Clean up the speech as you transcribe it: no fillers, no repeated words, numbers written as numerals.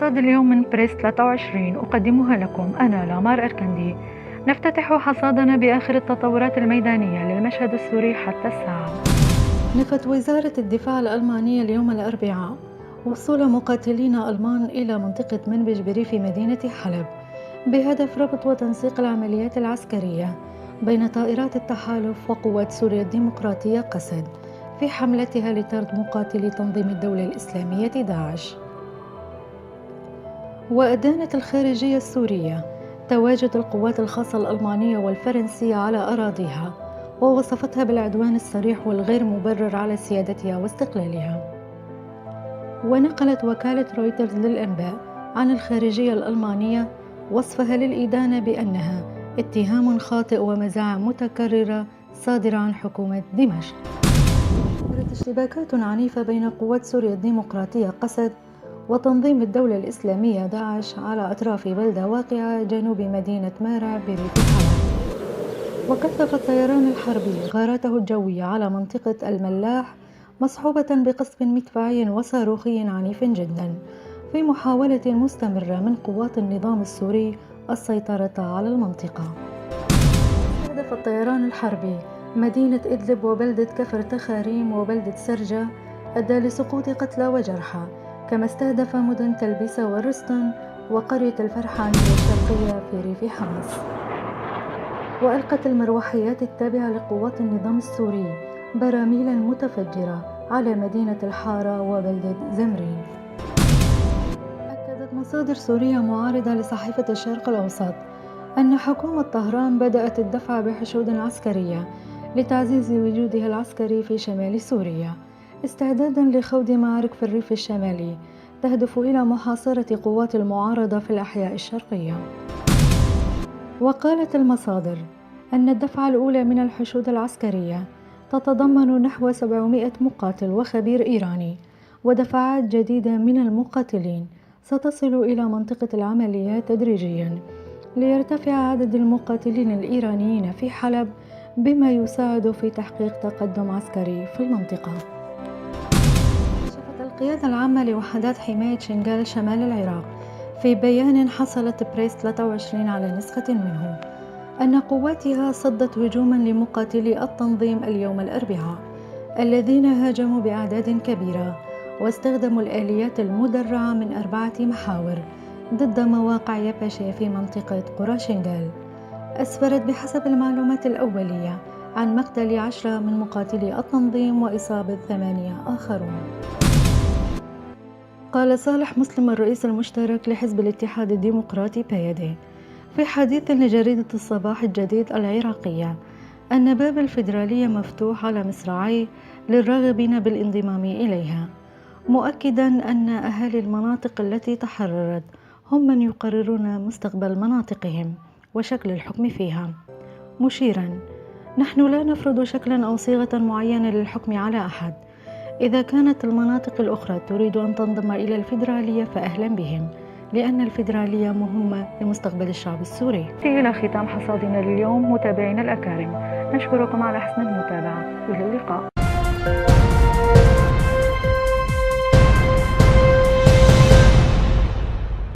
حصاد اليوم من بريس 23 أقدمها لكم أنا لامار أركندي. نفتتح حصادنا بآخر التطورات الميدانية للمشهد السوري حتى الساعة. نفت وزارة الدفاع الألمانية اليوم الأربعاء وصول مقاتلين ألمان إلى منطقة منبج بريف مدينة حلب بهدف ربط وتنسيق العمليات العسكرية بين طائرات التحالف وقوات سوريا الديمقراطية قسد في حملتها لطرد مقاتلي تنظيم الدولة الإسلامية داعش. وأدانت الخارجية السورية تواجد القوات الخاصة الألمانية والفرنسية على أراضيها ووصفتها بالعدوان الصريح والغير مبرر على سيادتها واستقلالها. ونقلت وكالة رويترز للأنباء عن الخارجية الألمانية وصفها للإدانة بأنها اتهام خاطئ ومزاعم متكررة صادرة عن حكومة دمشق. صارت اشتباكات عنيفة بين قوات سوريا الديمقراطية قسد وتنظيم الدولة الإسلامية داعش على أطراف بلدة واقعة جنوب مدينة مارع بريف حلب. وكثف الطيران الحربي غاراته الجوية على منطقة الملاح مصحوبة بقصف مدفعي وصاروخي عنيف جدا في محاولة مستمرة من قوات النظام السوري السيطرة على المنطقة. استهدف الطيران الحربي مدينة إدلب وبلدة كفر تخاريم وبلدة سرجة أدى لسقوط قتلى وجرحى، كما استهدف مدن تلبيسة ورستن وقرية الفرحانية الشرقية في ريف حمص. وألقت المروحيات التابعة لقوات النظام السوري براميلا متفجرة على مدينة الحارة وبلدة زمرين. أكدت مصادر سورية معارضة لصحيفة الشرق الأوسط أن حكومة طهران بدأت الدفع بحشود عسكرية لتعزيز وجودها العسكري في شمال سوريا استعدادا لخوض معارك في الريف الشمالي تهدف إلى محاصرة قوات المعارضة في الأحياء الشرقية. وقالت المصادر أن الدفعة الأولى من الحشود العسكرية تتضمن نحو 700 مقاتل وخبير إيراني، ودفعات جديدة من المقاتلين ستصل إلى منطقة العمليات تدريجيا ليرتفع عدد المقاتلين الإيرانيين في حلب بما يساعد في تحقيق تقدم عسكري في المنطقة. كشفت القيادة العامة لوحدات حماية شنغال شمال العراق في بيان حصلت بريس 23 على نسخة منه أن قواتها صدت هجوما لمقاتلي التنظيم اليوم الأربعاء الذين هاجموا بأعداد كبيرة واستخدموا الآليات المدرعة من 4 محاور ضد مواقع يبشة في منطقة قرى شنغال. أسفرت بحسب المعلومات الأولية عن مقتل 10 من مقاتلي التنظيم وإصابة 8 آخرون. قال صالح مسلم الرئيس المشترك لحزب الاتحاد الديمقراطي بايدي في حديث لجريدة الصباح الجديد العراقية أن باب الفيدرالية مفتوح على مصراعيه للراغبين بالانضمام إليها، مؤكدا أن أهالي المناطق التي تحررت هم من يقررون مستقبل مناطقهم وشكل الحكم فيها، مشيرا: نحن لا نفرض شكلا أو صيغة معينة للحكم على أحد. إذا كانت المناطق الأخرى تريد أن تنضم إلى الفيدرالية فأهلا بهم، لأن الفيدرالية مهمة لمستقبل الشعب السوري. إلى ختام حصادنا لليوم متابعينا الأكارم، نشكركم على حسن المتابعة، إلى اللقاء.